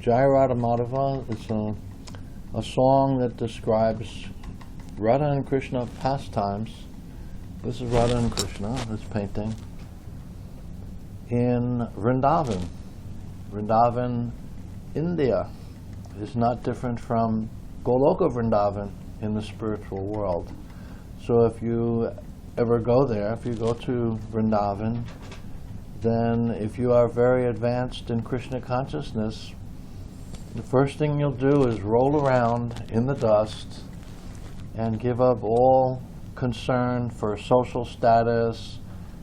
Jai Radha Madhava is a song that describes Radha and Krishna pastimes. This is Radha and Krishna, this painting, in Vrindavan. Vrindavan, India, is not different from Goloka Vrindavan in the spiritual world. So if you ever go there, if you go to Vrindavan, then if you are very advanced in Krishna consciousness, the first thing you'll do is roll around in the dust and give up all concern for social status,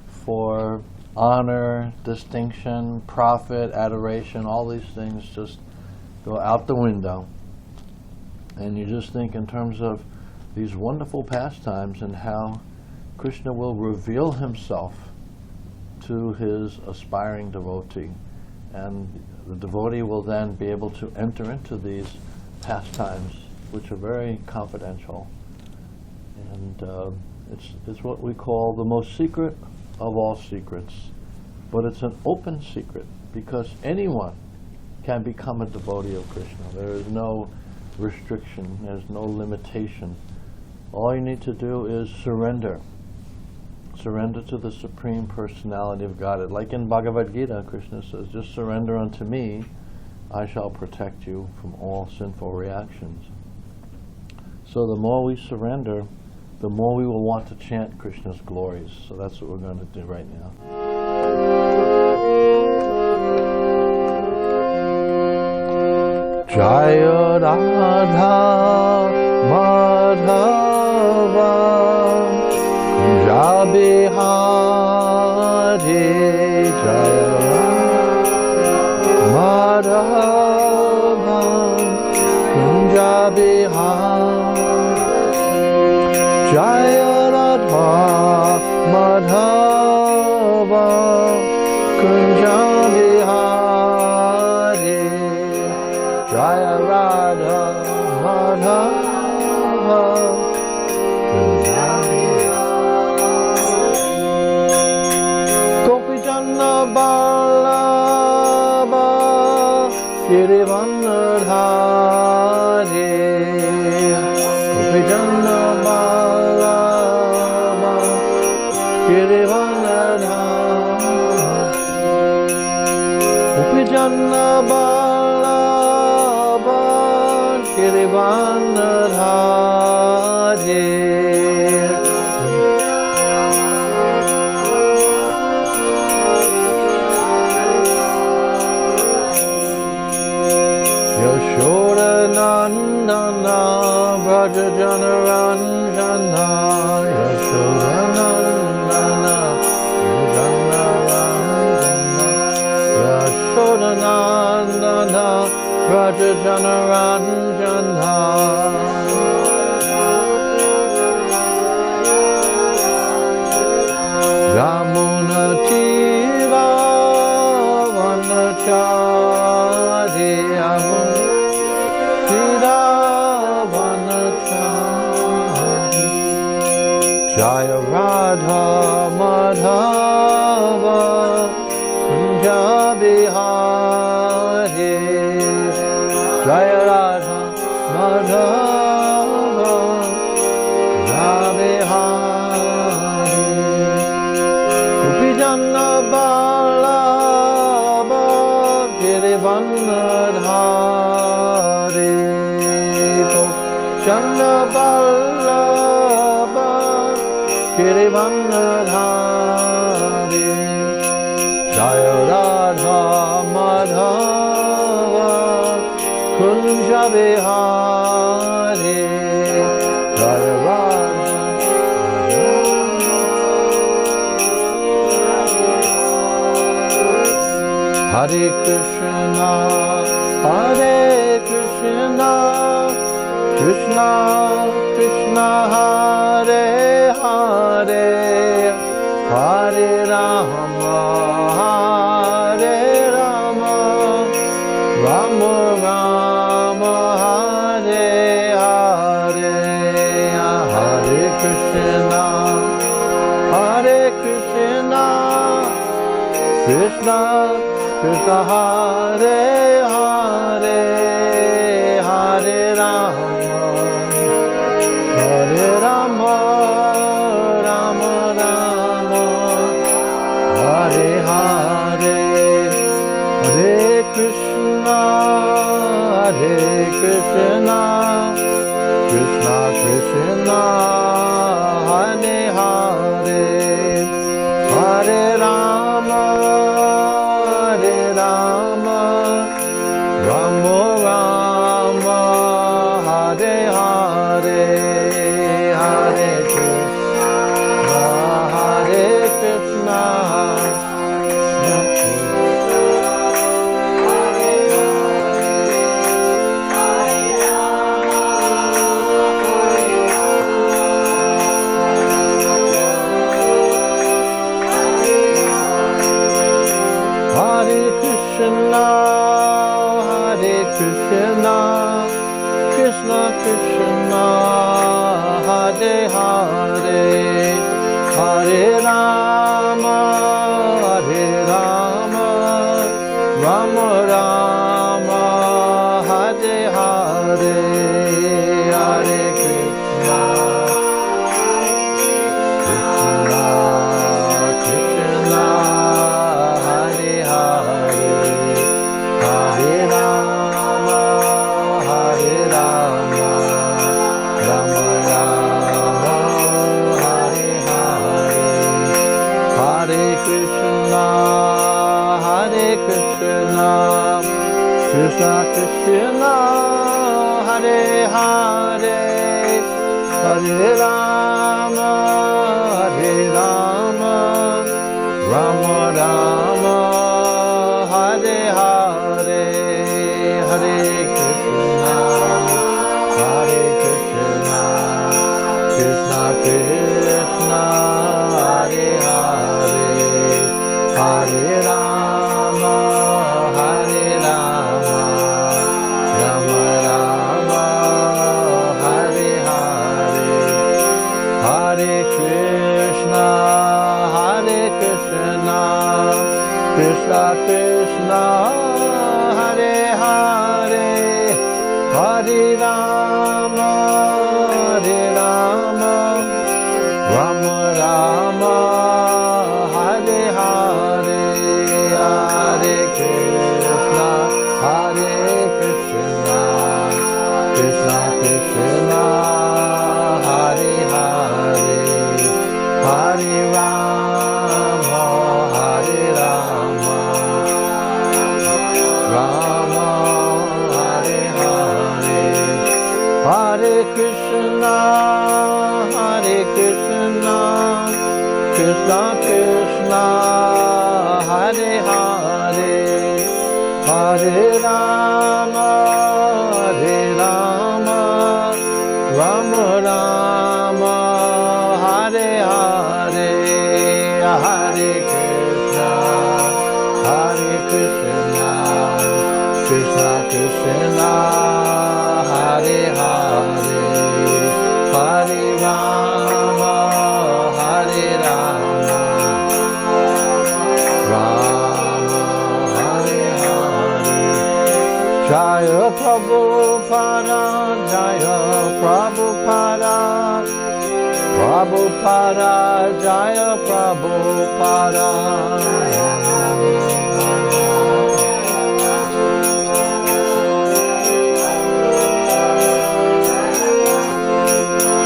for honor, distinction, profit, adoration. All these things just go out the window. And you just think in terms of these wonderful pastimes and how Krishna will reveal himself to his aspiring devotee. And the devotee will then be able to enter into these pastimes, which are very confidential. And it's what we call the most secret of all secrets. But it's an open secret, because anyone can become a devotee of Krishna. There is no restriction, there's no limitation. All you need to do is surrender. Surrender to the Supreme Personality of Godhead. Like in Bhagavad Gita, Krishna says, just surrender unto me, I shall protect you from all sinful reactions. So the more we surrender, the more we will want to chant Krishna's glories. So that's what we're going to do right now. Jaya Radha Madhava Kunja Bihari Jaya Madhava Kunja Bihari Jaya Radha Madhava Kunja Bihari Jaya Radha Madhava Kunja Bihari Gopi Janna Ballabha Girivanadhari Gopi Janna Ballabha Girivanadhari Gopi Janna Ballabha Girivanadhari Yashodanandana Braja Janaranjana Yashodanandana Yashodanandana Braja Janaranjana Yamuna Tira Vanachari Yamuna Tira Vanachari Jaya Radha Madhava Kunja Bihari Jaya Radha Madhava Kunja Bihari Gopi Janna Ballabha Girivanadhari Janna Ballabha Girivanadhari Jaya Radha Madhava Kunja Bihari Jaya Radha Hare Krishna Hare Krishna Krishna Krishna Hare Hare Hare Rama Hare Rama Rama Rama Hare Hare Hare Krishna Hare Krishna Krishna Krishna Hare Hare Krishna, Krishna Krishna, Hare Hare, Hare Rama, Hare Rama, Rama Rama, Hare Hare, Hare Krishna, Hare Krishna, Krishna, Krishna Krishna, Hare Hare, Hare Rama, Hare Rama, Rama Rama, Hare Hare, Hare Krishna, Krishna Krishna, Hare Hare, Hare Rama, Hare Rama, Rama Rama, Hare Hare, Hare Krishna, Hare Krishna, Krishna Krishna, Hare Hare, Hare Rama, Hare Rama, Rama Rama, Hare Hare, Hare Krishna, Hare Krishna, Krishna Krishna, Hare Hare, Hare Rama, Hare Rama, Rama Rama, Hare Hare, Hare Krishna, Hare Krishna, Krishna Krishna, Hare Hare, Hare Rama, Hare Rama, Rama Rama, Hare Hare, Hare Krishna, Hare Krishna, Krishna Krishna, Hare Hare, Hare Rama, Hare Rama, Rama, Hare Hare, Hare Krishna, Hare Krishna, Krishna Krishna, Hare Hare, Hare Rama, Hare Rama, Rama Rama, Hare Hare, Hare Krishna, Hare Krishna, Krishna Krishna, Hare Hare, Hare Rama, Hare Rama, Rama Hare Hare, Jaya Prabhupada, Jaya Prabhupada, Prabhupada, Jaya Prabhupada,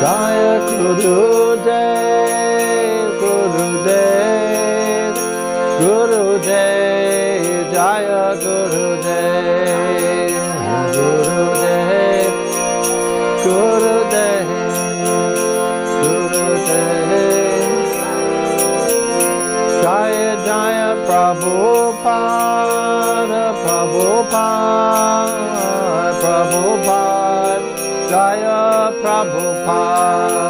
Jaya Gurudev, Gurudev, Gurudev, Jaya Gurudev, Gurudev, Gurudev, Gurudev, Jaya Jaya Prabhupada, Prabhupada, Prabhupada, Jaya Prabhupada,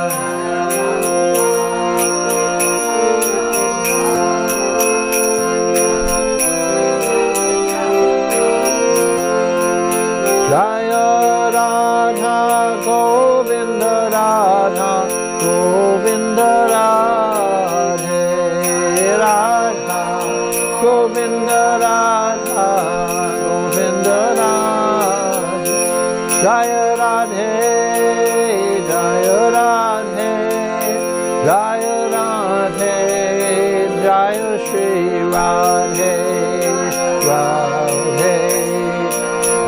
Jaya Radha Govinda, Radha Govinda, Radhe Radha Govinda, Radha Govinda, Radhe, Jaya Radhe, Jaya Radhe, Jaya Radhe, Jaya Shri Radhe, Radhe,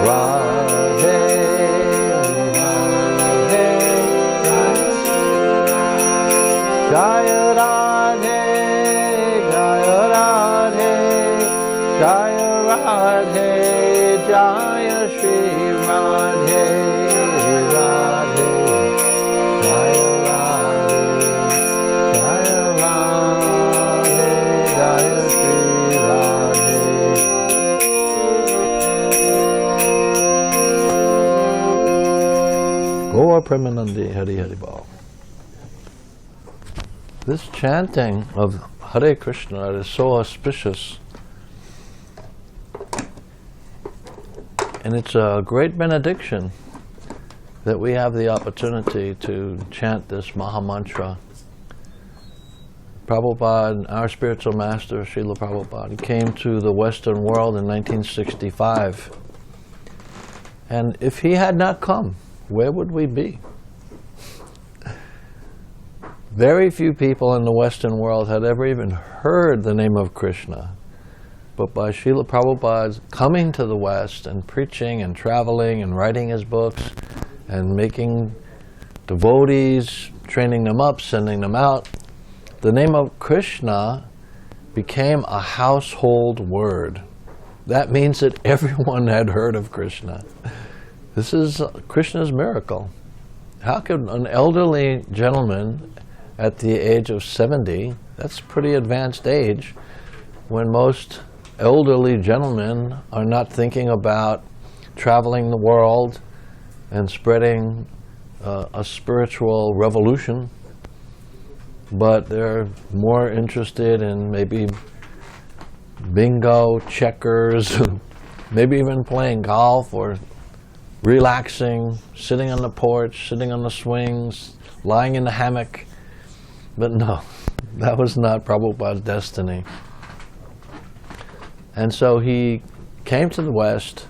Radhe, Jaya Shri Radhe Radhe, Jaya Radhe, Jaya Radhe, Jaya Shri Radhe. Gaur Premanandi Hari Hari Bal. This chanting of Hare Krishna is so auspicious, and it's a great benediction that we have the opportunity to chant this Mahamantra. Prabhupada, our spiritual master, Srila Prabhupada, came to the Western world in 1965. And if he had not come, where would we be? Very few people in the Western world had ever even heard the name of Krishna. But by Srila Prabhupada's coming to the West and preaching and traveling and writing his books and making devotees, training them up, sending them out, the name of Krishna became a household word. That means that everyone had heard of Krishna. This is Krishna's miracle. How could an elderly gentleman at the age of 70, that's pretty advanced age, when most elderly gentlemen are not thinking about traveling the world and spreading a spiritual revolution, but they're more interested in maybe bingo, checkers, maybe even playing golf or relaxing, sitting on the porch, sitting on the swings, lying in the hammock. But no, that was not Prabhupada's destiny. And so he came to the West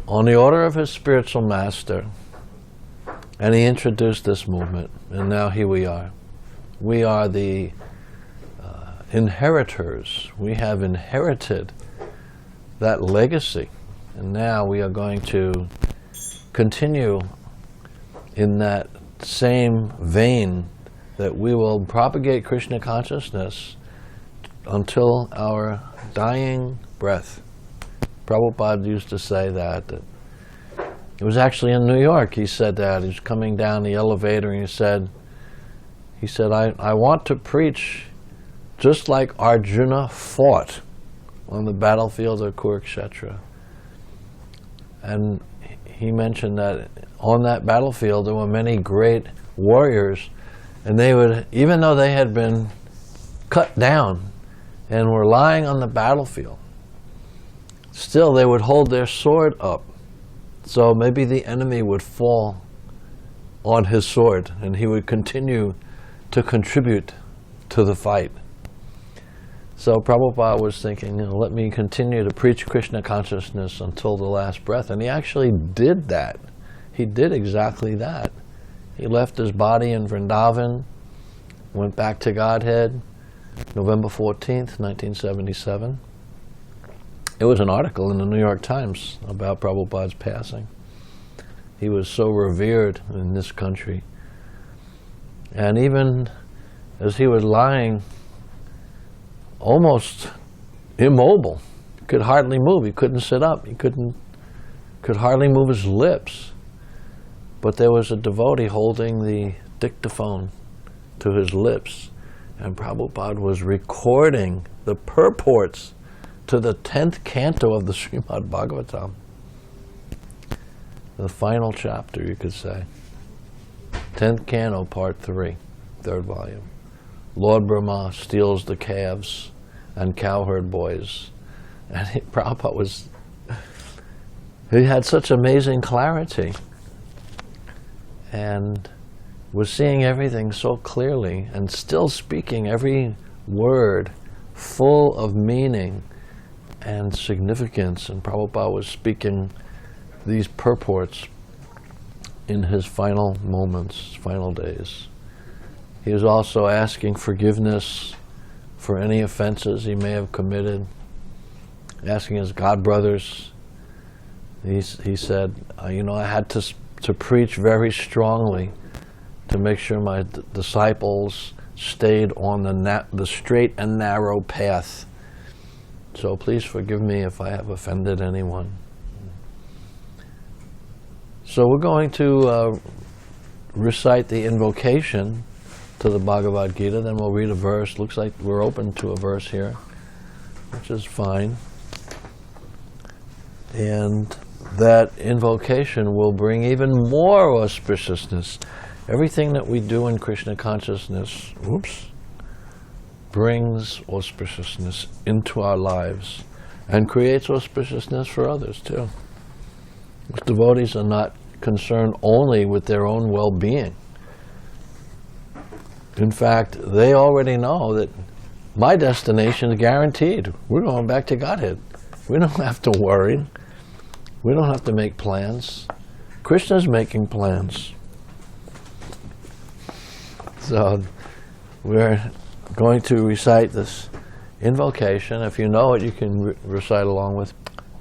on the order of his spiritual master, and he introduced this movement. And now here we are. We are the inheritors. We have inherited that legacy. And now we are going to continue in that same vein, that we will propagate Krishna consciousness until our dying breath. Prabhupada used to say that. It was actually in New York he said that. He was coming down the elevator and he said, I want to preach just like Arjuna fought on the battlefield of Kurukshetra. And he mentioned that on that battlefield there were many great warriors, and they would, even though they had been cut down and were lying on the battlefield, still they would hold their sword up. So maybe the enemy would fall on his sword and he would continue to contribute to the fight. So Prabhupada was thinking, let me continue to preach Krishna consciousness until the last breath. And he actually did that. He did exactly that. He left his body in Vrindavan, went back to Godhead, November 14th, 1977. It was an article in the New York Times about Prabhupada's passing. He was so revered in this country. And even as he was lying almost immobile, he could hardly move, he couldn't sit up, he could hardly move his lips. But there was a devotee holding the dictaphone to his lips, and Prabhupada was recording the purports to the 10th canto of the Srimad Bhagavatam. The final chapter, you could say. 10th canto, part 3, 3rd volume. Lord Brahma steals the calves and cowherd boys. And Prabhupada he had such amazing clarity and was seeing everything so clearly and still speaking every word full of meaning and significance. And Prabhupada was speaking these purports in his final moments, final days. He was also asking forgiveness for any offenses he may have committed, asking his godbrothers. He said, I had to preach very strongly to make sure my disciples stayed on the straight and narrow path. So please forgive me if I have offended anyone. So we're going to recite the invocation to the Bhagavad Gita, then we'll read a verse. Looks like we're open to a verse here, which is fine. And that invocation will bring even more auspiciousness. Everything that we do in Krishna consciousness, brings auspiciousness into our lives and creates auspiciousness for others too. Devotees are not concerned only with their own well-being. In fact, they already know that my destination is guaranteed. We're going back to Godhead. We don't have to worry. We don't have to make plans. Krishna's making plans. So we're going to recite this invocation. If you know it, you can recite along with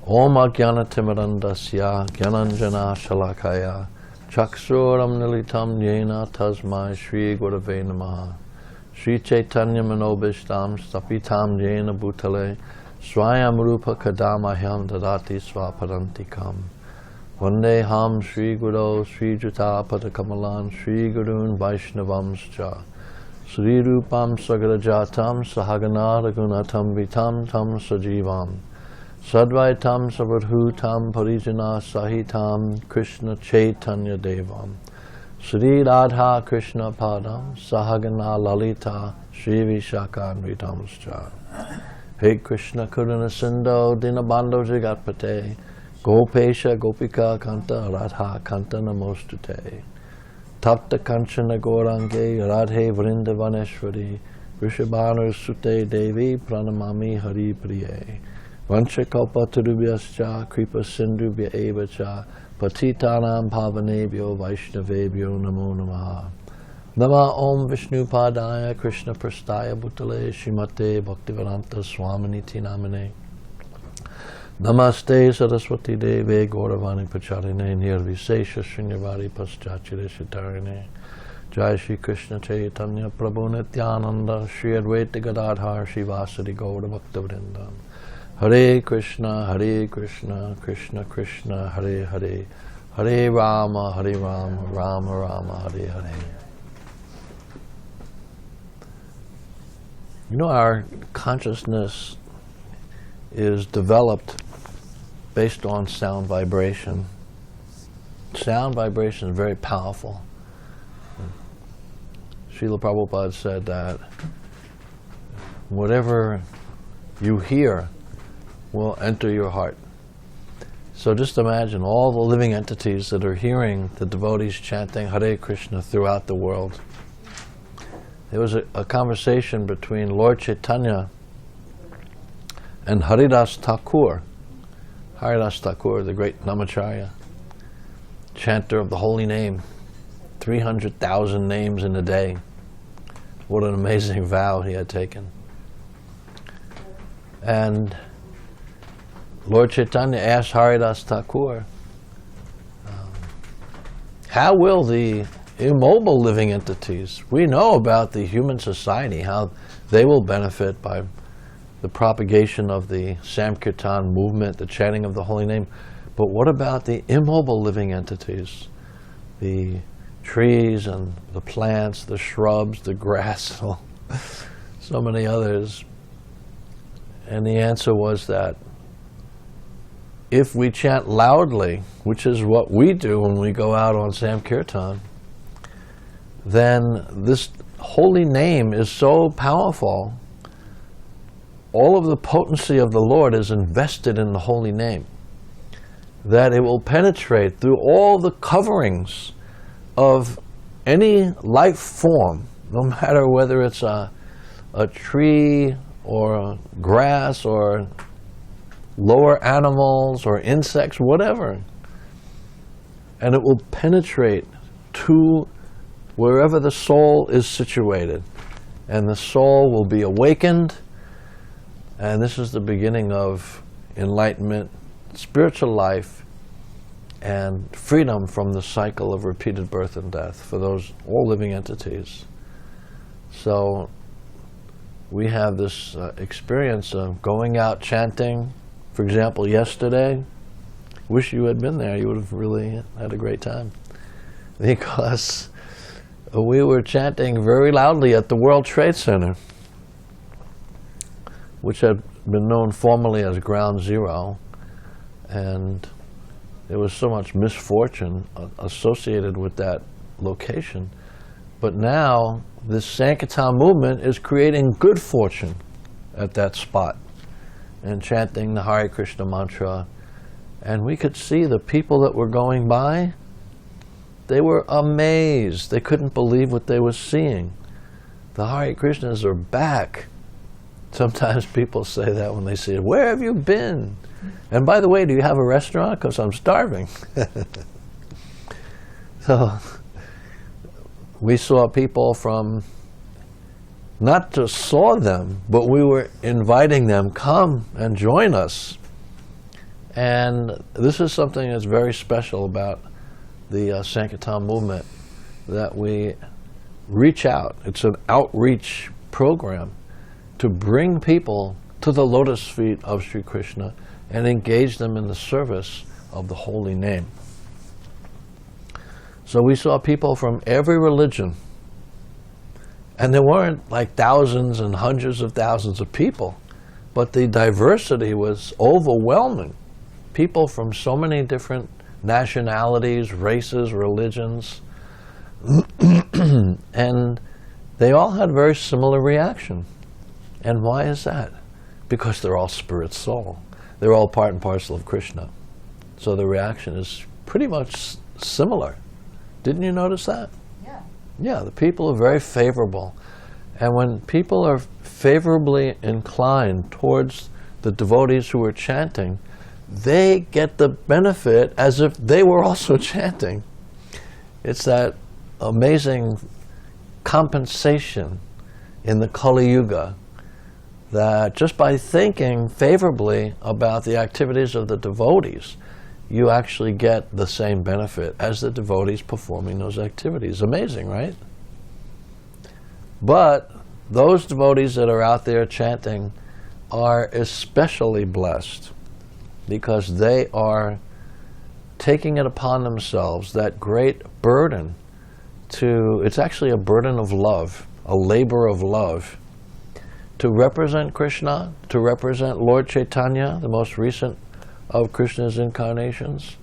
Om Ajnana Timirandasya Gyananjana Shalakaya Chaksuram Nilitam Yena Tasmai Shri Gurave Namaha Shri Chaitanya Manobishtam Stapitam Yena Bhutale Swayam Rupa Kadamahyam Dadati Swaparantikam Vande Ham Shri Guru Shri Juta Padakamalan Shri Gurun Vaishnavamscha Sri Rupam Sagarajatam Sahagana Ragunatam Vitam Tam Sajivam Sadvaitam Savadhutam Parijana Sahitam Krishna Chaitanya Devam Sri Radha Krishna Padam Sahagana Lalita Shri Vishakan Vitamscha Hey Krishna Karuna Sindho Dinabandho Jagatpate Gopesha Gopika Kanta Radha Kanta Namostute Tapta Kanchana Gorange Radhe Vrindavaneshwari Vrishabhanu Sute Devi Pranamami Hari Priye Vanchakalpa Turubhyascha Kripa Sindhubhya Evacha Patitanam Pavanebhyo Vaishnavebhyo Namo Namaha Nama Om Vishnu Padaya Krishna Prastaya Bhutale Shrimate Bhaktivedanta Swaminiti Namane Namaste Saraswati Deve Gauravani Pacharine Nirvisesha Srinyavari Paschachire Shitarine Jai Shri Krishna Chaitanya Prabhu Nityananda Shri Advaita Gadadhar Shivasari Gaura Bhaktivinoda Hare Krishna Krishna Krishna Hare Hare Hare Rama Rama Rama Hare Hare. You know, our consciousness is developed based on sound vibration. Sound vibration is very powerful. Srila Prabhupada said that whatever you hear will enter your heart. So just imagine all the living entities that are hearing the devotees chanting Hare Krishna throughout the world. There was a conversation between Lord Chaitanya and Haridas Thakur. Haridas Thakur, the great Namacharya, chanter of the holy name, 300,000 names in a day. What an amazing vow he had taken. And Lord Chaitanya asked Haridas Thakur, how will the immobile living entities, we know about the human society, how they will benefit by the propagation of the Sankirtana movement, the chanting of the holy name, but what about the immobile living entities, the trees and the plants, the shrubs, the grass, so many others? And the answer was that if we chant loudly, which is what we do when we go out on Sankirtana, then this holy name is so powerful. All of the potency of the Lord is invested in the holy name, that it will penetrate through all the coverings of any life form, no matter whether it's a tree or grass or lower animals or insects, whatever. And it will penetrate to wherever the soul is situated. And the soul will be awakened. And this is the beginning of enlightenment, spiritual life, and freedom from the cycle of repeated birth and death for those all living entities. So we have this experience of going out chanting. For example, yesterday, wish you had been there. You would have really had a great time. Because we were chanting very loudly at the World Trade Center, which had been known formerly as Ground Zero, and there was so much misfortune associated with that location. But now this Sankirtana movement is creating good fortune at that spot and chanting the Hare Krishna mantra. And we could see the people that were going by, they were amazed. They couldn't believe what they were seeing. The Hare Krishnas are back. Sometimes people say that when they see it. Where have you been? And by the way, do you have a restaurant? Because I'm starving. So we saw people from, not just saw them, but we were inviting them, come and join us. And this is something that's very special about the Sankirtana movement, that we reach out. It's an outreach program to bring people to the lotus feet of Sri Krishna and engage them in the service of the holy name. So we saw people from every religion, and there weren't like thousands and hundreds of thousands of people, but the diversity was overwhelming. People from so many different nationalities, races, religions, and they all had very similar reaction. And why is that? Because they're all spirit soul. They're all part and parcel of Krishna. So the reaction is pretty much similar. Didn't you notice that? Yeah. Yeah, the people are very favorable. And when people are favorably inclined towards the devotees who are chanting, they get the benefit as if they were also chanting. It's that amazing compensation in the Kali Yuga, that just by thinking favorably about the activities of the devotees, you actually get the same benefit as the devotees performing those activities. Amazing, right? But those devotees that are out there chanting are especially blessed, because they are taking it upon themselves, that great burden to, it's actually a burden of love, a labor of love, to represent Krishna, to represent Lord Chaitanya, the most recent of Krishna's incarnations,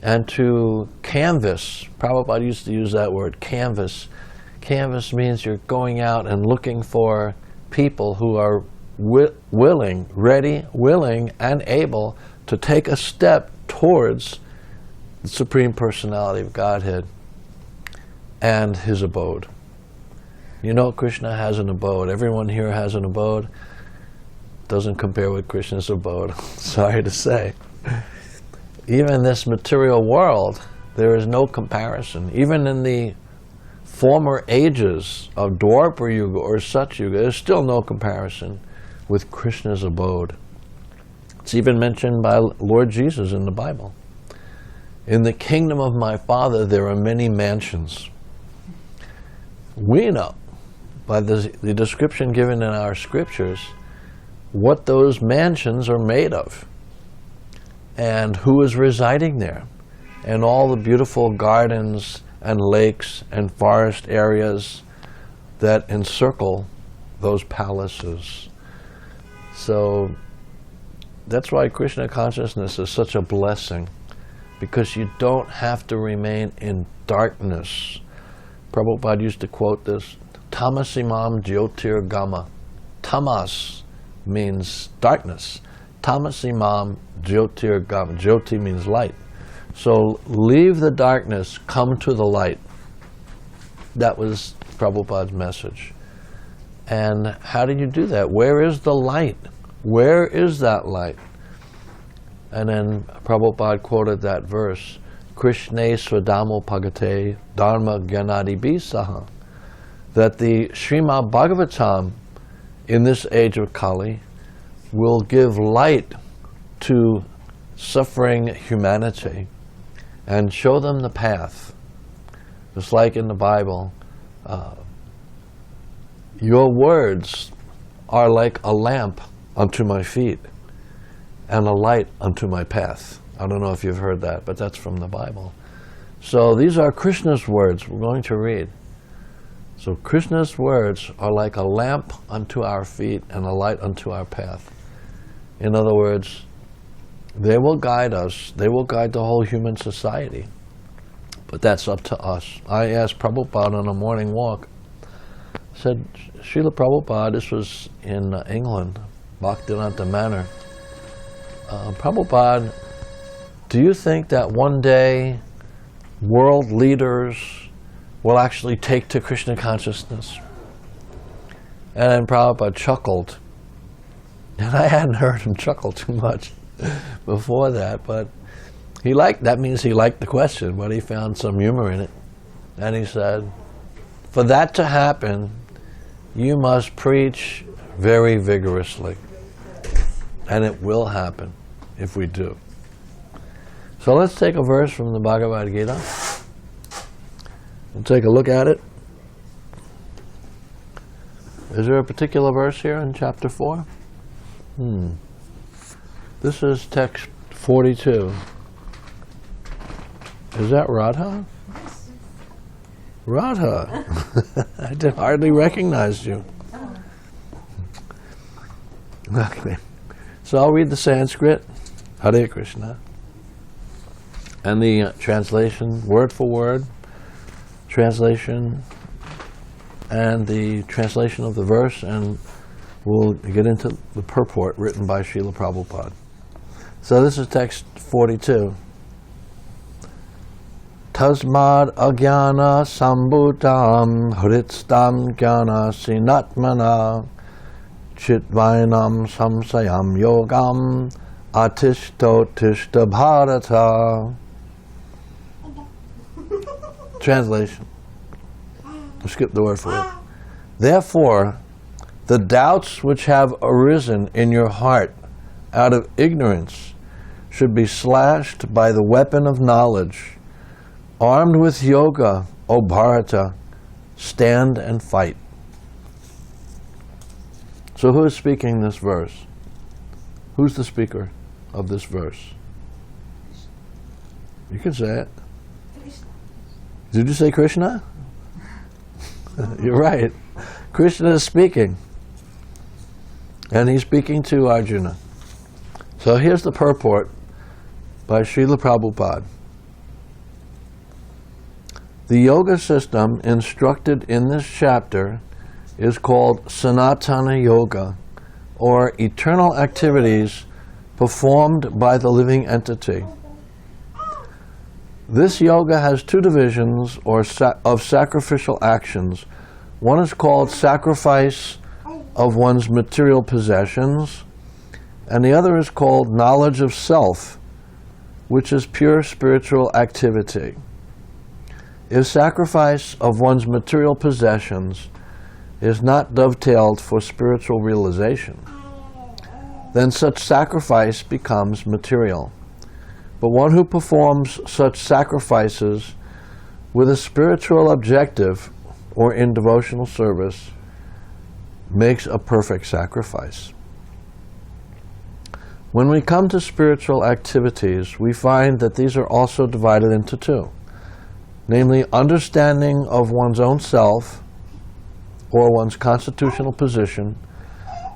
and to canvas. Prabhupada used to use that word, canvas. Canvas means you're going out and looking for people who are willing, ready, willing, and able to take a step towards the Supreme Personality of Godhead and His abode. You know, Krishna has an abode. Everyone here has an abode. Doesn't compare with Krishna's abode. Sorry to say. Even in this material world, there is no comparison. Even in the former ages of Dwapara Yuga or Sat Yuga, there's still no comparison with Krishna's abode. It's even mentioned by Lord Jesus in the Bible. In the kingdom of my Father there are many mansions. We know by the description given in our scriptures what those mansions are made of and who is residing there, and all the beautiful gardens and lakes and forest areas that encircle those palaces. So that's why Krishna consciousness is such a blessing, because you don't have to remain in darkness. Prabhupada used to quote this, Tamasimam Jyotir Gama. Tamas means darkness. Tamasimam Jyotir Gama. Jyoti means light. So leave the darkness, come to the light. That was Prabhupada's message. And how do you do that? Where is the light? Where is that light? And then Prabhupada quoted that verse, Krishne Swadamo Pagate Dharma Gyanadi Bisaha, that the Srimad Bhagavatam in this age of Kali will give light to suffering humanity and show them the path. Just like in the Bible, your words are like a lamp unto my feet and a light unto my path. I don't know if you've heard that, but that's from the Bible. So these are Krishna's words we're going to read. So Krishna's words are like a lamp unto our feet and a light unto our path. In other words, they will guide us. They will guide the whole human society. But that's up to us. I asked Prabhupada on a morning walk, said, Srila Prabhupada, this was in England, Bhaktivedanta Manor. Prabhupada, do you think that one day world leaders will actually take to Krishna consciousness? And then Prabhupada chuckled. And I hadn't heard him chuckle too much before that, but that means he liked the question, but he found some humor in it. And he said, for that to happen, you must preach very vigorously. And it will happen if we do. So let's take a verse from the Bhagavad Gita. We'll take a look at it. Is there a particular verse here in chapter 4? This is text 42. Is that Radha? Radha. I did hardly recognize you. Okay. So I'll read the Sanskrit, Hare Krishna, and the translation, word for word, translation, and the translation of the verse, and we'll get into the purport written by Srila Prabhupada. So this is text 42. Tasmad agyana sambhutam hritstam jnana sinatmana chitvainam samsayam yogam atishto tishta bharata. Translation. We'll skip the word for it. Therefore, the doubts which have arisen in your heart out of ignorance should be slashed by the weapon of knowledge. Armed with yoga, O Bharata, stand and fight. So who is speaking this verse? Who's the speaker of this verse? You can say it. Did you say Krishna? You're right. Krishna is speaking. And he's speaking to Arjuna. So here's the purport by Srila Prabhupada. The yoga system instructed in this chapter is called Sanatana Yoga, or eternal activities performed by the living entity. This yoga has two divisions of sacrificial actions. One is called sacrifice of one's material possessions, and the other is called knowledge of self, which is pure spiritual activity. If sacrifice of one's material possessions is not dovetailed for spiritual realization, then such sacrifice becomes material. But one who performs such sacrifices with a spiritual objective or in devotional service makes a perfect sacrifice. When we come to spiritual activities, we find that these are also divided into two, namely understanding of one's own self or one's constitutional position,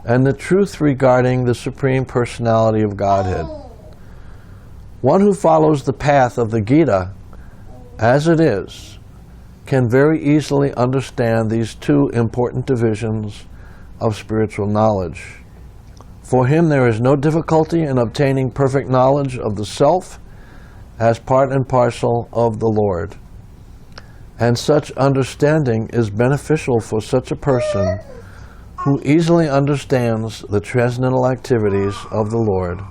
and the truth regarding the Supreme Personality of Godhead. One who follows the path of the Gita as it is can very easily understand these two important divisions of spiritual knowledge. For him there is no difficulty in obtaining perfect knowledge of the self as part and parcel of the Lord. And such understanding is beneficial for such a person who easily understands the transcendental activities of the Lord.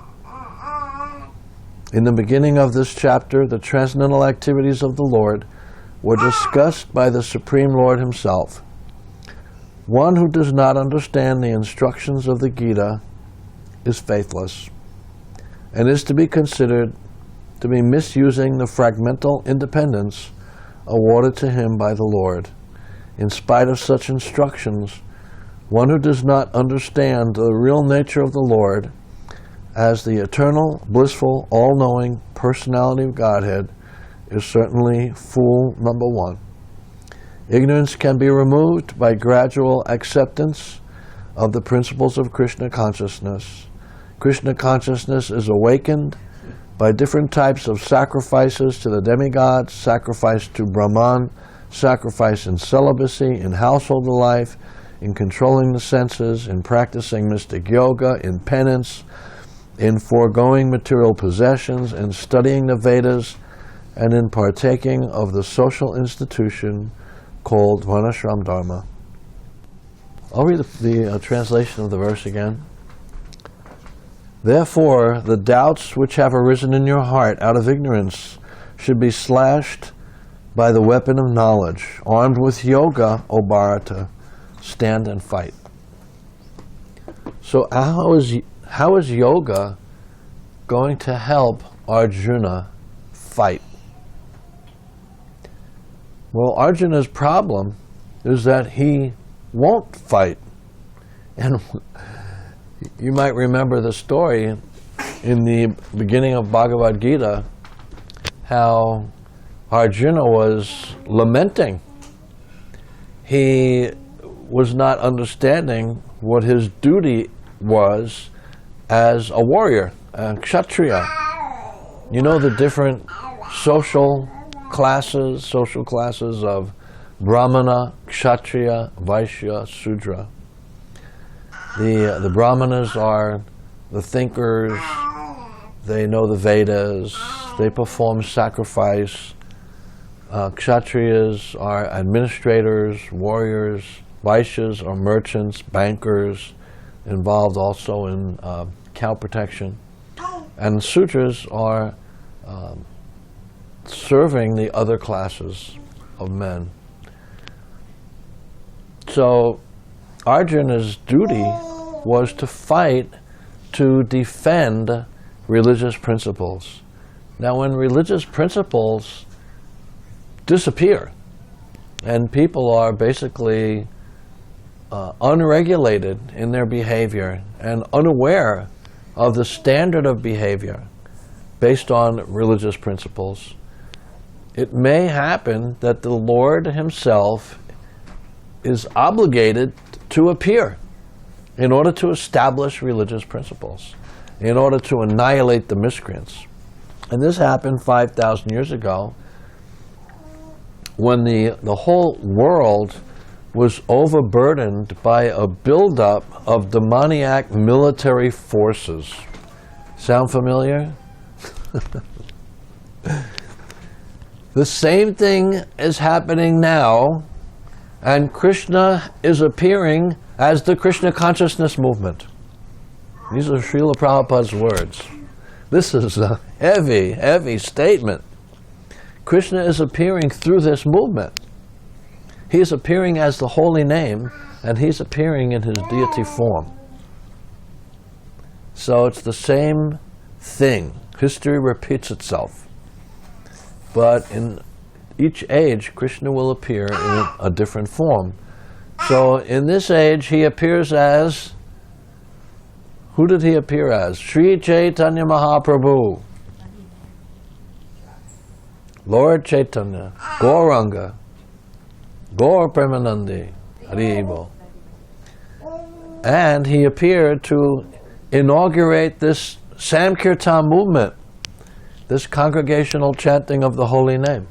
In the beginning of this chapter, the transcendental activities of the Lord were discussed by the Supreme Lord himself. One who does not understand the instructions of the Gita is faithless, and is to be considered to be misusing the fragmental independence awarded to him by the Lord. In spite of such instructions, one who does not understand the real nature of the Lord as the eternal, blissful, all-knowing personality of Godhead is certainly fool number one. Ignorance can be removed by gradual acceptance of the principles of Krishna consciousness. Krishna consciousness is awakened by different types of sacrifices to the demigods, sacrifice to Brahman, sacrifice in celibacy, in household life, in controlling the senses, in practicing mystic yoga, in penance, in foregoing material possessions, in studying the Vedas, and in partaking of the social institution called Varnashram Dharma. I'll read the translation of the verse again. Therefore, the doubts which have arisen in your heart out of ignorance should be slashed by the weapon of knowledge. Armed with yoga, O Bharata, stand and fight. So how is yoga going to help Arjuna fight? Well, Arjuna's problem is that he won't fight. And you might remember the story in the beginning of Bhagavad Gita, how Arjuna was lamenting. He was not understanding what his duty was as a warrior, a kshatriya. You know the different social classes of Brahmana, Kshatriya, Vaishya, Sudra. The Brahmanas are the thinkers, they know the Vedas, they perform sacrifice. Kshatriyas are administrators, warriors. Vaishyas are merchants, bankers, involved also in cow protection. And Sudras are serving the other classes of men. So Arjuna's duty was to fight to defend religious principles. Now when religious principles disappear and people are basically unregulated in their behavior and unaware of the standard of behavior based on religious principles, it may happen that the Lord himself is obligated to appear in order to establish religious principles, in order to annihilate the miscreants. And this happened 5,000 years ago when the whole world was overburdened by a buildup of demoniac military forces. Sound familiar? The same thing is happening now, and Krishna is appearing as the Krishna consciousness movement. These are Srila Prabhupada's words. This is a heavy, heavy statement. Krishna is appearing through this movement. He is appearing as the holy name, and he's appearing in his deity form. So it's the same thing. History repeats itself. But in each age, Krishna will appear in a different form. So in this age, he appears as, who did he appear as? Sri Chaitanya Mahaprabhu, Lord Chaitanya, Gauranga, Gaur Premanandi, Haribo. And he appeared to inaugurate this Sankirtana movement, this congregational chanting of the holy name.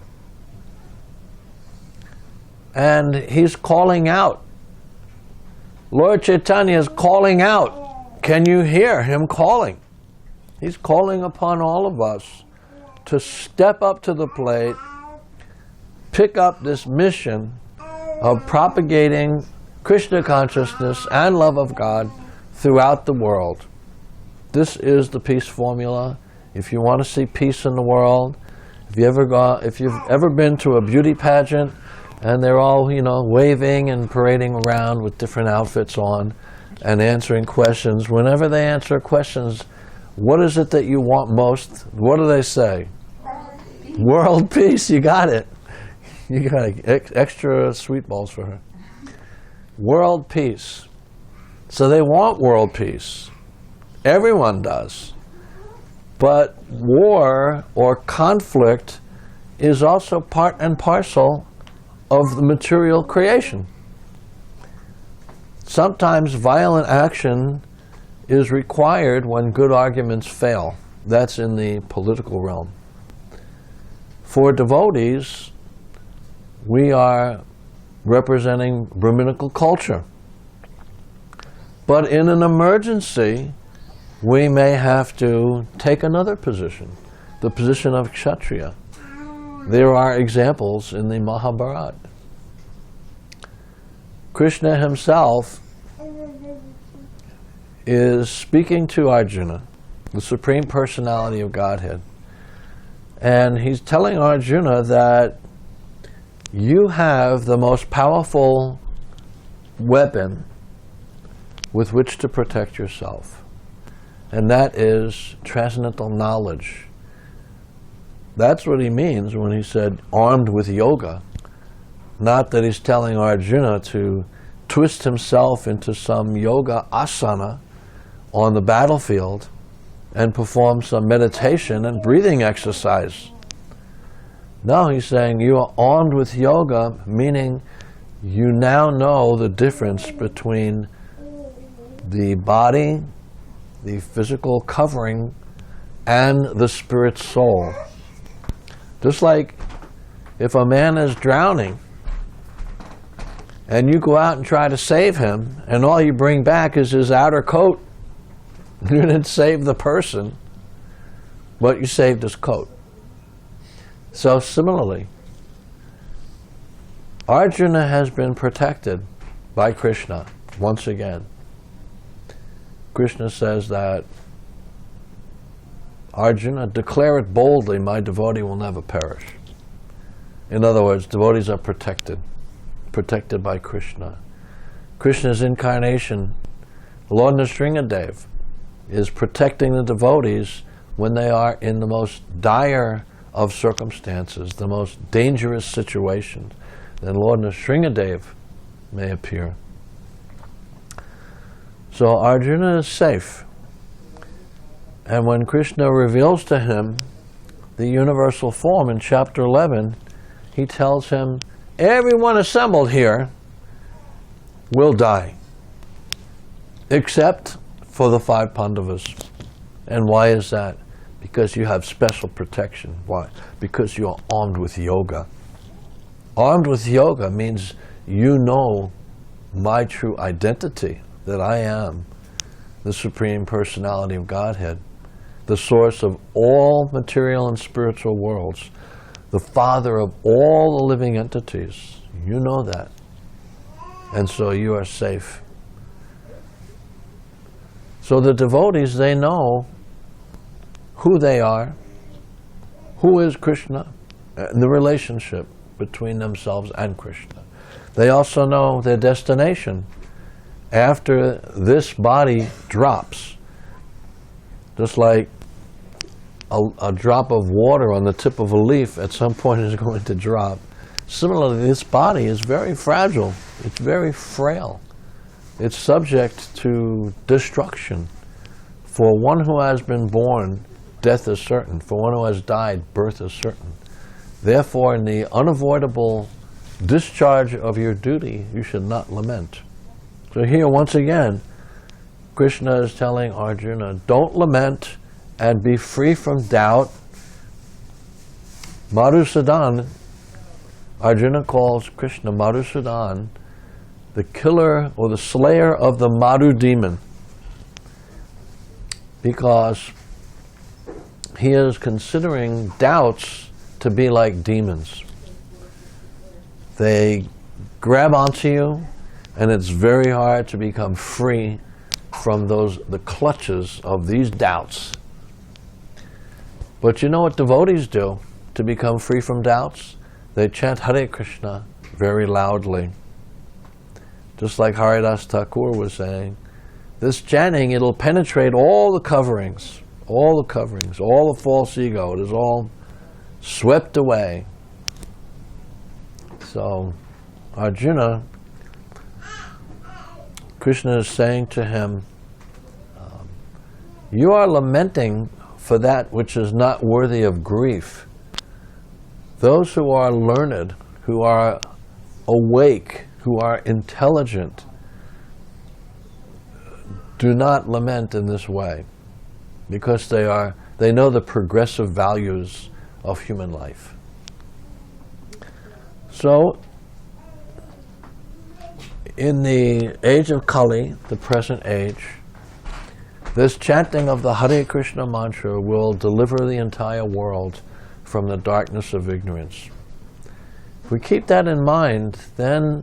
And he's calling out. Lord Chaitanya is calling out. Can you hear him calling? He's calling upon all of us to step up to the plate, pick up this mission of propagating Krishna consciousness and love of God throughout the world. This is the peace formula. If you want to see peace in the world, if you've ever been to a beauty pageant and they're all, waving and parading around with different outfits on and answering questions, whenever they answer questions, what is it that you want most? What do they say? World peace. You got it. You got extra sweet balls for her. World peace. So they want world peace. Everyone does. But war or conflict is also part and parcel of the material creation. Sometimes violent action is required when good arguments fail. That's in the political realm. For devotees, we are representing Brahminical culture. But in an emergency, we may have to take another position, the position of Kshatriya. There are examples in the Mahabharata. Krishna himself is speaking to Arjuna, the Supreme Personality of Godhead, and he's telling Arjuna that you have the most powerful weapon with which to protect yourself, and that is transcendental knowledge. That's what he means when he said armed with yoga. Not that he's telling Arjuna to twist himself into some yoga asana on the battlefield and perform some meditation and breathing exercise. No, he's saying you are armed with yoga, meaning you now know the difference between the body, the physical covering, and the spirit soul. Just like if a man is drowning and you go out and try to save him and all you bring back is his outer coat, you didn't save the person, but you saved his coat. So similarly, Arjuna has been protected by Krishna once again. Krishna says that, Arjuna, declare it boldly, my devotee will never perish. In other words, devotees are protected by Krishna. Krishna's incarnation, Lord Nrsingadev, is protecting the devotees when they are in the most dire of circumstances, the most dangerous situations. Then Lord Nrsingadev may appear. So Arjuna is safe. And when Krishna reveals to him the universal form in chapter 11, he tells him, everyone assembled here will die, except for the 5 Pandavas. And why is that? Because you have special protection. Why? Because you are armed with yoga. Armed with yoga means you know my true identity, that I am the Supreme Personality of Godhead, the source of all material and spiritual worlds, the father of all the living entities. You know that. And so you are safe. So the devotees, they know who they are, who is Krishna, and the relationship between themselves and Krishna. They also know their destination. After this body drops, just like a drop of water on the tip of a leaf at some point is going to drop. Similarly, this body is very fragile. It's very frail. It's subject to destruction. For one who has been born, death is certain. For one who has died, birth is certain. Therefore, in the unavoidable discharge of your duty, you should not lament. So here, once again, Krishna is telling Arjuna, don't lament and be free from doubt. Madhusudan, Arjuna calls Krishna Madhusudan, the killer or the slayer of the Madhu demon, because he is considering doubts to be like demons. They grab onto you, and it's very hard to become free from the clutches of these doubts. But you know what devotees do to become free from doubts? They chant Hare Krishna very loudly. Just like Haridas Thakur was saying, this chanting, it'll penetrate all the coverings, all the false ego. It is all swept away. So Arjuna, Krishna is saying to him, you are lamenting for that which is not worthy of grief. Those who are learned, who are awake, who are intelligent, do not lament in this way, because they know the progressive values of human life. So, in the age of Kali, the present age, this chanting of the Hare Krishna mantra will deliver the entire world from the darkness of ignorance. If we keep that in mind, then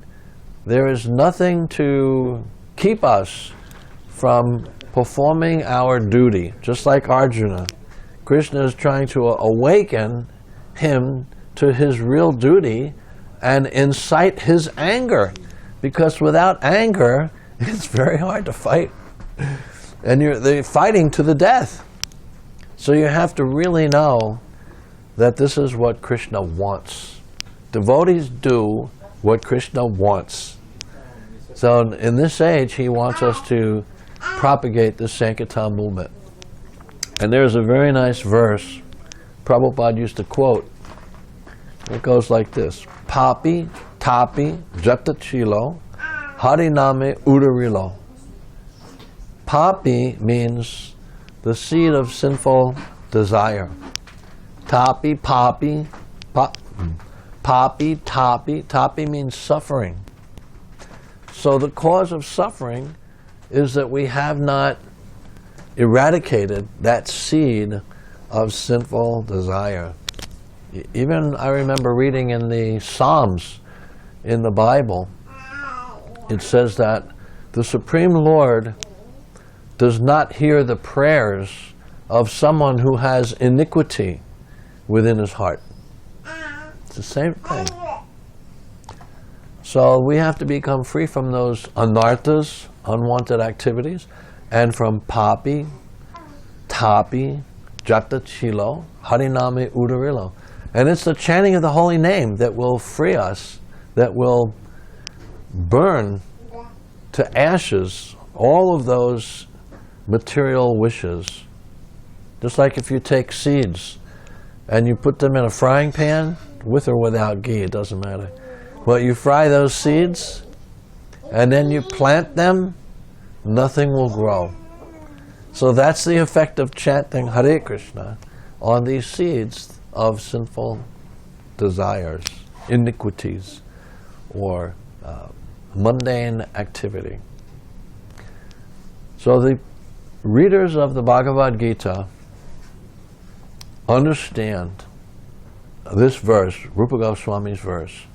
there is nothing to keep us from performing our duty. Just like Arjuna, Krishna is trying to awaken him to his real duty and incite his anger, because without anger, it's very hard to fight. And they're fighting to the death. So you have to really know that this is what Krishna wants. Devotees do what Krishna wants. So in this age, he wants us to propagate the Sankirtana movement. And there's a very nice verse Prabhupada used to quote. It goes like this: Papi, tapi, jata chilo, hariname udarilo. Papi means the seed of sinful desire. Tapi, papi, papi, tapi means suffering. So the cause of suffering is that we have not eradicated that seed of sinful desire. Even I remember reading in the Psalms in the Bible, it says that the Supreme Lord does not hear the prayers of someone who has iniquity within his heart. It's the same thing. So we have to become free from those anarthas, unwanted activities, and from papi, tapi, jata chilo, hariname udarilo. And it's the chanting of the holy name that will free us, that will burn to ashes all of those material wishes. Just like if you take seeds and you put them in a frying pan, with or without ghee, it doesn't matter. Well, you fry those seeds and then you plant them, nothing will grow. So that's the effect of chanting Hare Krishna on these seeds of sinful desires, iniquities, or mundane activity. So the readers of the Bhagavad Gita understand this verse, Rupa Goswami's verse,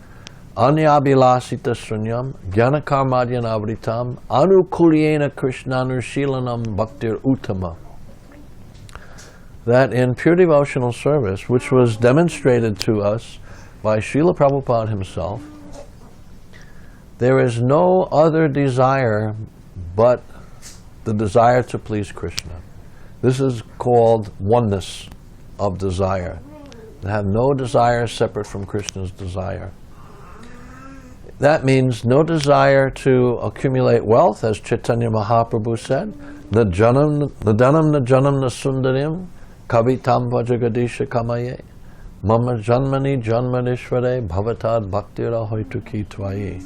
Anyabhilasita srunyam jnana karmadyan avritam anukulyena krishnanushilanam bhaktir uttama. That in pure devotional service, which was demonstrated to us by Srila Prabhupada himself, there is no other desire but the desire to please Krishna. This is called oneness of desire. To have no desire separate from Krishna's desire. That means no desire to accumulate wealth, as Chaitanya Mahaprabhu said, Nadanam najanam nasundarim kavitam vajagadisha kamaye mama janmani janmanishvare bhavatad bhaktira hoituki tvaye.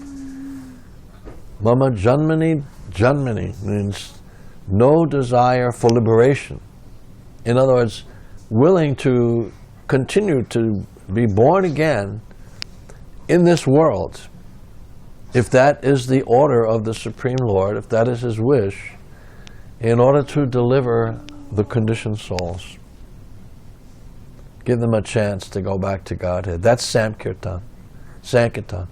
Mama janmani means no desire for liberation. In other words, willing to continue to be born again in this world, if that is the order of the Supreme Lord, if that is his wish, in order to deliver the conditioned souls. Give them a chance to go back to Godhead. That's Sankirtana. Sankirtana.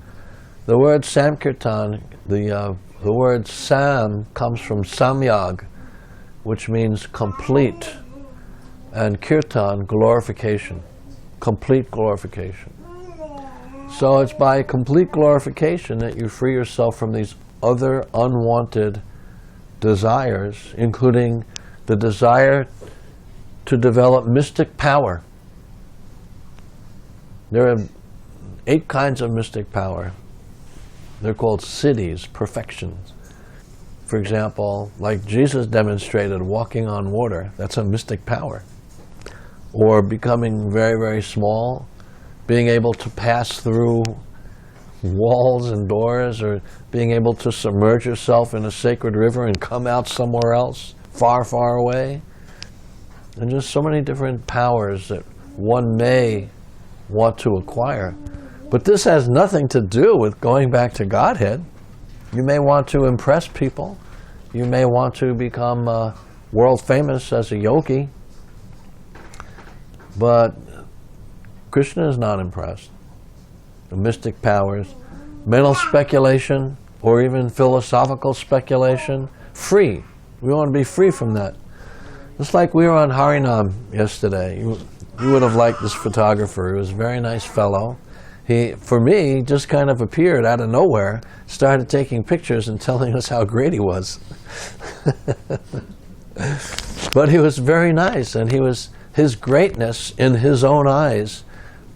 The word Sankirtana, the word Sam comes from Samyag, which means complete, and Kirtan, glorification, complete glorification. So it's by complete glorification that you free yourself from these other unwanted desires, including the desire to develop mystic power. There are 8 kinds of mystic power. They're called siddhis, perfections. For example, like Jesus demonstrated walking on water, that's a mystic power. Or becoming very, very small, being able to pass through walls and doors, or being able to submerge yourself in a sacred river and come out somewhere else, far, far away. And just so many different powers that one may want to acquire. But this has nothing to do with going back to Godhead. You may want to impress people. You may want to become world famous as a yogi. But Krishna is not impressed. The mystic powers, mental speculation, or even philosophical speculation, free. We want to be free from that. Just like we were on Harinam yesterday. You would have liked this photographer. He was a very nice fellow. He, for me, just kind of appeared out of nowhere, started taking pictures and telling us how great he was. But he was very nice, and his greatness in his own eyes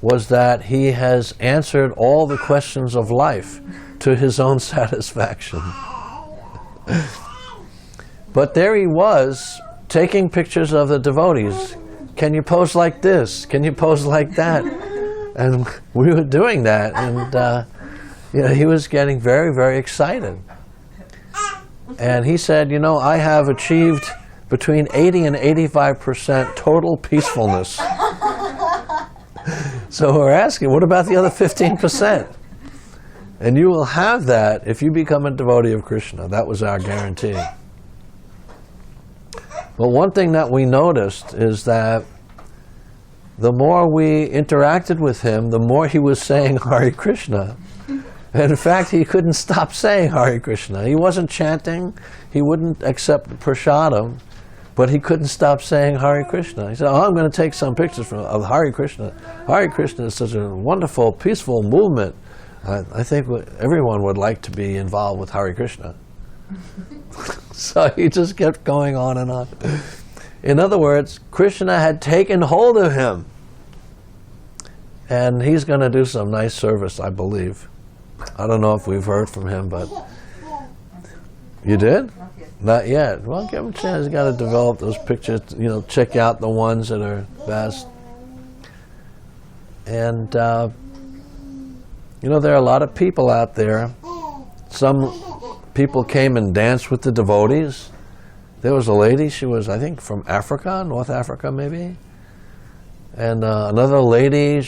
was that he has answered all the questions of life to his own satisfaction. But there he was, taking pictures of the devotees. Can you pose like this? Can you pose like that? And we were doing that, and he was getting very, very excited. And he said, I have achieved between 80 and 85% total peacefulness. So we're asking, what about the other 15%? And you will have that if you become a devotee of Krishna. That was our guarantee. But one thing that we noticed is that the more we interacted with him, the more he was saying Hare Krishna. And in fact, he couldn't stop saying Hare Krishna. He wasn't chanting. He wouldn't accept prasadam, but he couldn't stop saying Hare Krishna. He said, I'm going to take some pictures of Hare Krishna. Hare Krishna is such a wonderful, peaceful movement. I think everyone would like to be involved with Hare Krishna. So he just kept going on and on. In other words, Krishna had taken hold of him. And he's going to do some nice service, I believe. I don't know if we've heard from him, but... You did? Not yet. Well, give him a chance. He's got to develop those pictures, check out the ones that are best. And, there are a lot of people out there. Some people came and danced with the devotees. There was a lady, she was, I think, from Africa, North Africa maybe. And another lady,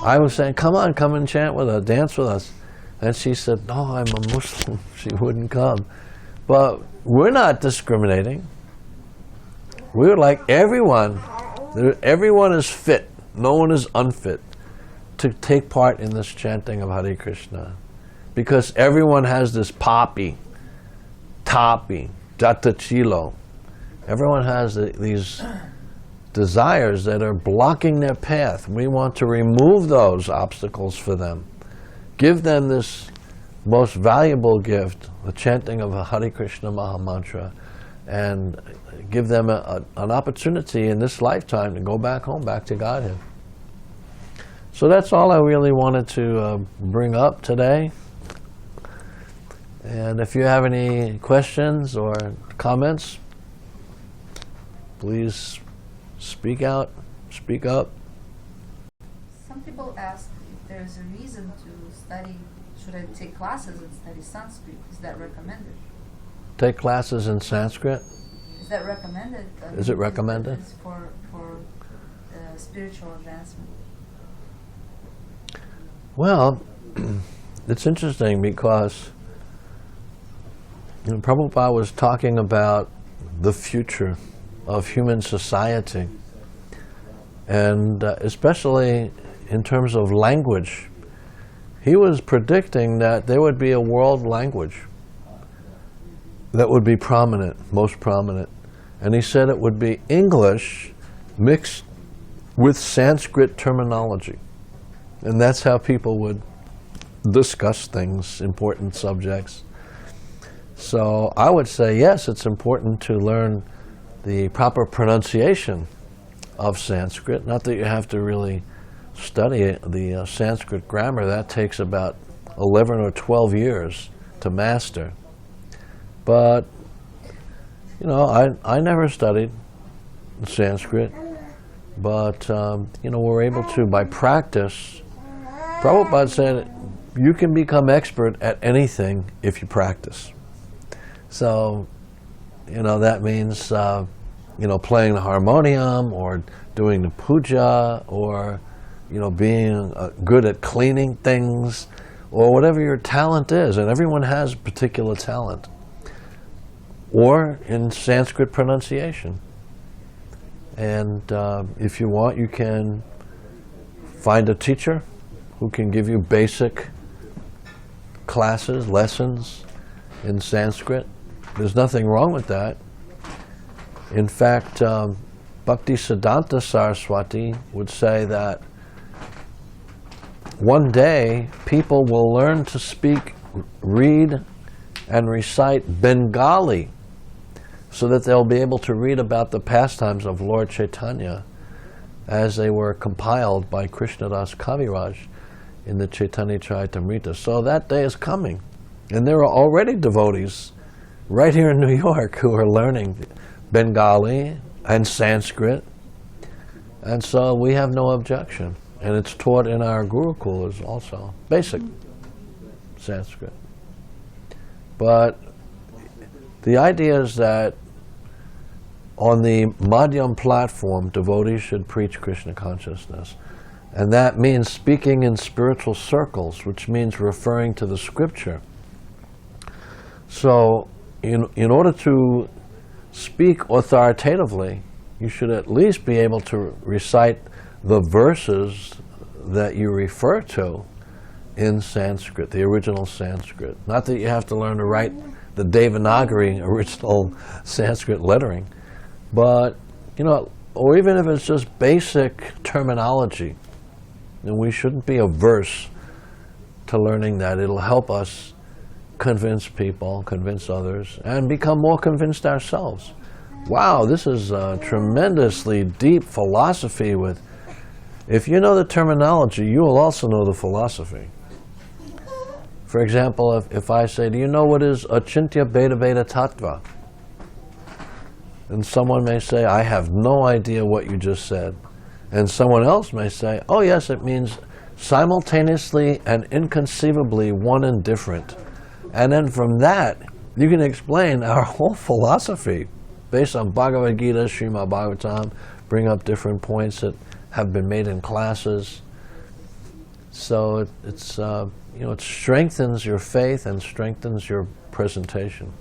I was saying, come and chant with us, dance with us. And she said, no, I'm a Muslim. She wouldn't come. But we're not discriminating. We would like everyone is fit, no one is unfit to take part in this chanting of Hare Krishna. Because everyone has this tapi, datachilo. Everyone has these desires that are blocking their path. We want to remove those obstacles for them. Give them this most valuable gift, the chanting of a Hare Krishna Mahamantra, and give them an opportunity in this lifetime to go back home, back to Godhead. So that's all I really wanted to bring up today. And if you have any questions or comments, please speak out, speak up. Some people ask if there's a reason to study, should I take classes and study Sanskrit? Is that recommended? Take classes in Sanskrit? Is that recommended? Is it recommended? For spiritual advancement. Well, it's interesting because Prabhupada was talking about the future of human society, and especially in terms of language. He was predicting that there would be a world language that would be prominent, most prominent. And he said it would be English mixed with Sanskrit terminology. And that's how people would discuss things, important subjects. So I would say, yes, it's important to learn the proper pronunciation of Sanskrit. Not that you have to really study the Sanskrit grammar. That takes about 11 or 12 years to master. But, I never studied Sanskrit, but, we're able to, by practice. Prabhupada said, you can become expert at anything if you practice. So, that means, playing the harmonium or doing the puja or, being good at cleaning things or whatever your talent is. And everyone has a particular talent. Or in Sanskrit pronunciation. And if you want, you can find a teacher who can give you basic classes, lessons in Sanskrit. There's nothing wrong with that. In fact, Bhaktisiddhanta Saraswati would say that one day people will learn to speak, read, and recite Bengali so that they'll be able to read about the pastimes of Lord Chaitanya as they were compiled by Krishnadas Kaviraj in the Chaitanya Charitamrita. So that day is coming. And there are already devotees right here in New York who are learning Bengali and Sanskrit. And so we have no objection. And it's taught in our Gurukulas also, basic Sanskrit. But the idea is that on the Madhyam platform, devotees should preach Krishna consciousness. And that means speaking in spiritual circles, which means referring to the scripture. So in order to speak authoritatively, you should at least be able to recite the verses that you refer to in Sanskrit, the original Sanskrit. Not that you have to learn to write the Devanagari original Sanskrit lettering, but, or even if it's just basic terminology, then we shouldn't be averse to learning that. It'll help us convince people, convince others, and become more convinced ourselves. Wow, this is a tremendously deep philosophy with, if you know the terminology, you will also know the philosophy. For example, if I say, do you know what is Achintya Bheda Bheda Tattva? And someone may say, I have no idea what you just said. And someone else may say, oh yes, it means simultaneously and inconceivably one and different. And then from that, you can explain our whole philosophy based on Bhagavad Gita, Srimad Bhagavatam, bring up different points that have been made in classes. So it strengthens your faith and strengthens your presentation.